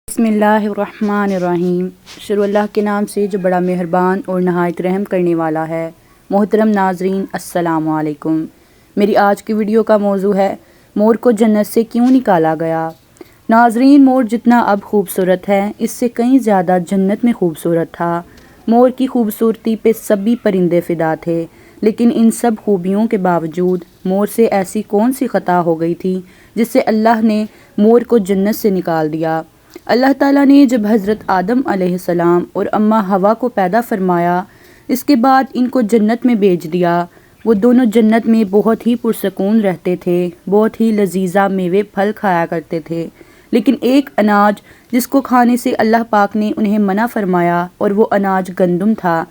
بسم اللہ الرحمن الرحیم۔ شروع اللہ کے نام سے جو بڑا مہربان اور نہایت رحم کرنے والا ہے۔ محترم ناظرین السلام علیکم۔ میری آج کی ویڈیو کا موضوع ہے مور کو جنت سے کیوں نکالا گیا۔ ناظرین، مور جتنا اب خوبصورت ہے اس سے کہیں زیادہ جنت میں خوبصورت تھا۔ مور کی خوبصورتی پہ سبھی پرندے فدا تھے، لیکن ان سب خوبیوں کے باوجود مور سے ایسی کون سی خطا ہو گئی تھی جس سے اللہ نے مور کو جنت سے نکال دیا۔ اللہ تعالیٰ نے جب حضرت آدم علیہ السلام اور اماں حوا کو پیدا فرمایا، اس کے بعد ان کو جنت میں بھیج دیا۔ وہ دونوں جنت میں بہت ہی پرسکون رہتے تھے، بہت ہی لذیذہ میوے پھل کھایا کرتے تھے، لیکن ایک اناج جس کو کھانے سے اللہ پاک نے انہیں منع فرمایا، اور وہ اناج گندم تھا۔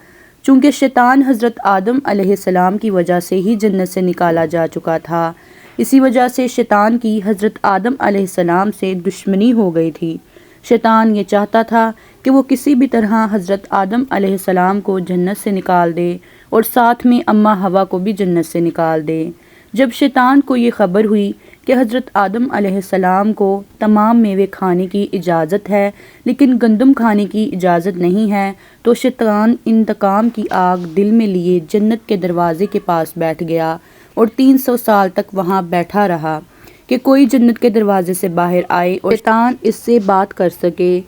چونکہ شیطان حضرت آدم علیہ السلام کی وجہ سے ہی جنت سے نکالا جا چکا تھا، اسی وجہ سے شیطان کی حضرت آدم علیہ السلام سے دشمنی ہو گئی تھی۔ شیطان یہ چاہتا تھا کہ وہ کسی بھی طرح حضرت آدم علیہ السلام کو جنت سے نکال دے اور ساتھ میں اماں حوا کو بھی جنت سے نکال دے۔ جب شیطان کو یہ خبر ہوئی کہ حضرت آدم علیہ السلام کو تمام میوے کھانے کی اجازت ہے لیکن گندم کھانے کی اجازت نہیں ہے، تو شیطان انتقام کی آگ دل میں لیے جنت کے دروازے کے پاس بیٹھ گیا اور 300 سال تک وہاں بیٹھا رہا کہ کوئی جنت کے دروازے سے باہر آئے اور شیطان اس سے بات کر سکے۔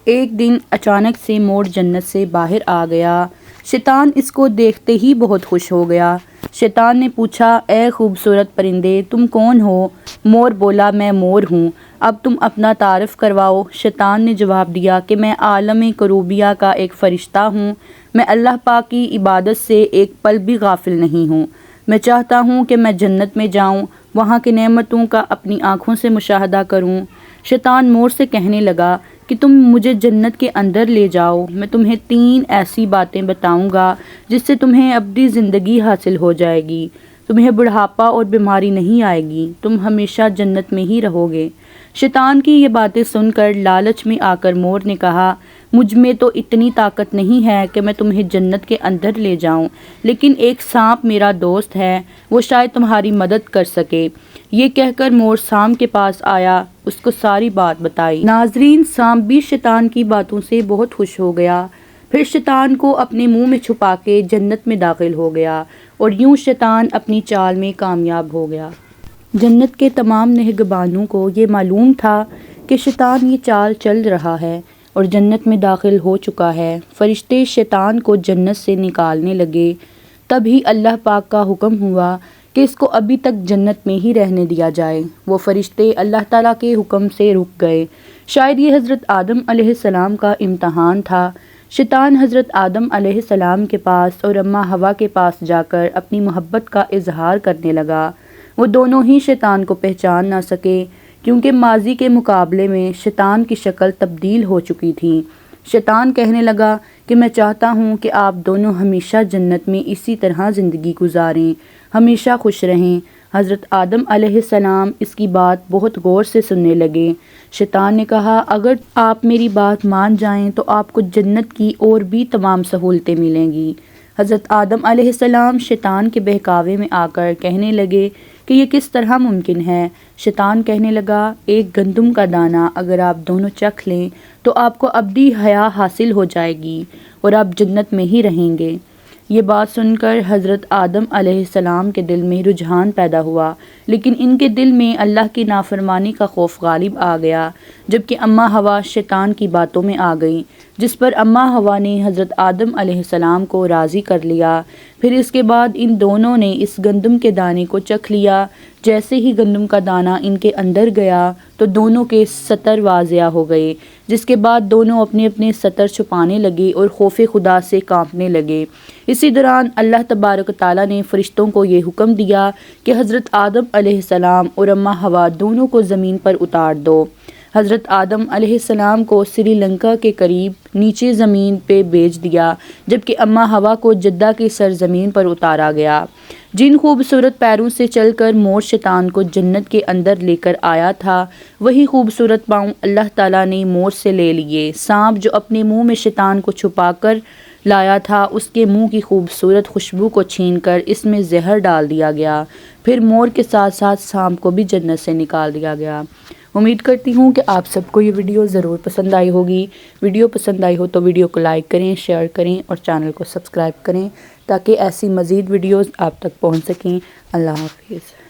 ایک دن اچانک سے مور جنت سے باہر آ گیا۔ شیطان اس کو دیکھتے ہی بہت خوش ہو گیا۔ شیطان نے پوچھا، اے خوبصورت پرندے، تم کون ہو؟ مور بولا، میں مور ہوں، اب تم اپنا تعارف کرواؤ۔ شیطان نے جواب دیا کہ میں عالم کروبیہ کا ایک فرشتہ ہوں، میں اللہ پاک کی عبادت سے ایک پل بھی غافل نہیں ہوں، میں چاہتا ہوں کہ میں جنت میں جاؤں، وہاں کی نعمتوں کا اپنی آنکھوں سے مشاہدہ کروں۔ شیطان مور سے کہنے لگا کہ تم مجھے جنت کے اندر لے جاؤ، میں تمہیں 3 ایسی باتیں بتاؤں گا جس سے تمہیں ابدی زندگی حاصل ہو جائے گی، تمہیں بڑھاپا اور بیماری نہیں آئے گی، تم ہمیشہ جنت میں ہی رہو گے۔ شیطان کی یہ باتیں سن کر لالچ میں آ کر مور نے کہا، مجھ میں تو اتنی طاقت نہیں ہے کہ میں تمہیں جنت کے اندر لے جاؤں، لیکن ایک سانپ میرا دوست ہے، وہ شاید تمہاری مدد کر سکے۔ یہ کہہ کر مور سانپ کے پاس آیا، اس کو ساری بات بتائی۔ ناظرین، سانپ بھی شیطان کی باتوں سے بہت خوش ہو گیا، پھر شیطان کو اپنے منہ میں چھپا کے جنت میں داخل ہو گیا، اور یوں شیطان اپنی چال میں کامیاب ہو گیا۔ جنت کے تمام نگہبانوں کو یہ معلوم تھا کہ شیطان یہ چال چل رہا ہے اور جنت میں داخل ہو چکا ہے۔ فرشتے شیطان کو جنت سے نکالنے لگے، تبھی اللہ پاک کا حکم ہوا کہ اس کو ابھی تک جنت میں ہی رہنے دیا جائے۔ وہ فرشتے اللہ تعالیٰ کے حکم سے رک گئے۔ شاید یہ حضرت آدم علیہ السلام کا امتحان تھا۔ شیطان حضرت آدم علیہ السلام کے پاس اور اماں حوا کے پاس جا کر اپنی محبت کا اظہار کرنے لگا۔ وہ دونوں ہی شیطان کو پہچان نہ سکے، کیونکہ ماضی کے مقابلے میں شیطان کی شکل تبدیل ہو چکی تھی۔ شیطان کہنے لگا کہ میں چاہتا ہوں کہ آپ دونوں ہمیشہ جنت میں اسی طرح زندگی گزاریں، ہمیشہ خوش رہیں۔ حضرت آدم علیہ السلام اس کی بات بہت غور سے سننے لگے۔ شیطان نے کہا، اگر آپ میری بات مان جائیں تو آپ کو جنت کی اور بھی تمام سہولتیں ملیں گی۔ حضرت آدم علیہ السلام شیطان کے بہکاوے میں آ کر کہنے لگے کہ یہ کس طرح ممکن ہے؟ شیطان کہنے لگا، ایک گندم کا دانہ اگر آپ دونوں چکھ لیں تو آپ کو ابدی حیا حاصل ہو جائے گی اور آپ جنت میں ہی رہیں گے۔ یہ بات سن کر حضرت آدم علیہ السلام کے دل میں رجحان پیدا ہوا، لیکن ان کے دل میں اللہ کی نافرمانی کا خوف غالب آ گیا، جبکہ اماں حوا شیطان کی باتوں میں آ گئیں، جس پر اماں حوا نے حضرت آدم علیہ السلام کو راضی کر لیا۔ پھر اس کے بعد ان دونوں نے اس گندم کے دانے کو چکھ لیا۔ جیسے ہی گندم کا دانہ ان کے اندر گیا تو دونوں کے ستر واضح ہو گئے، جس کے بعد دونوں اپنے اپنے ستر چھپانے لگے اور خوف خدا سے کانپنے لگے۔ اسی دوران اللہ تبارک تعالیٰ نے فرشتوں کو یہ حکم دیا کہ حضرت آدم علیہ السلام اور اماں حوا دونوں کو زمین پر اتار دو۔ حضرت آدم علیہ السلام کو سری لنکا کے قریب نیچے زمین پہ بھیج دیا، جبکہ اماں حوا کو جدہ کی سرزمین پر اتارا گیا۔ جن خوبصورت پیروں سے چل کر مور شیطان کو جنت کے اندر لے کر آیا تھا، وہی خوبصورت پاؤں اللہ تعالیٰ نے مور سے لے لیے۔ سانپ جو اپنے منہ میں شیطان کو چھپا کر لایا تھا، اس کے منہ کی خوبصورت خوشبو کو چھین کر اس میں زہر ڈال دیا گیا۔ پھر مور کے ساتھ ساتھ سانپ کو بھی جنت سے نکال دیا گیا۔ امید کرتی ہوں کہ آپ سب کو یہ ویڈیو ضرور پسند آئی ہوگی۔ ویڈیو پسند آئی ہو تو ویڈیو کو لائک کریں، شیئر کریں اور چینل کو سبسکرائب کریں تاکہ ایسی مزید ویڈیوز آپ تک پہنچ سکیں۔ اللہ حافظ۔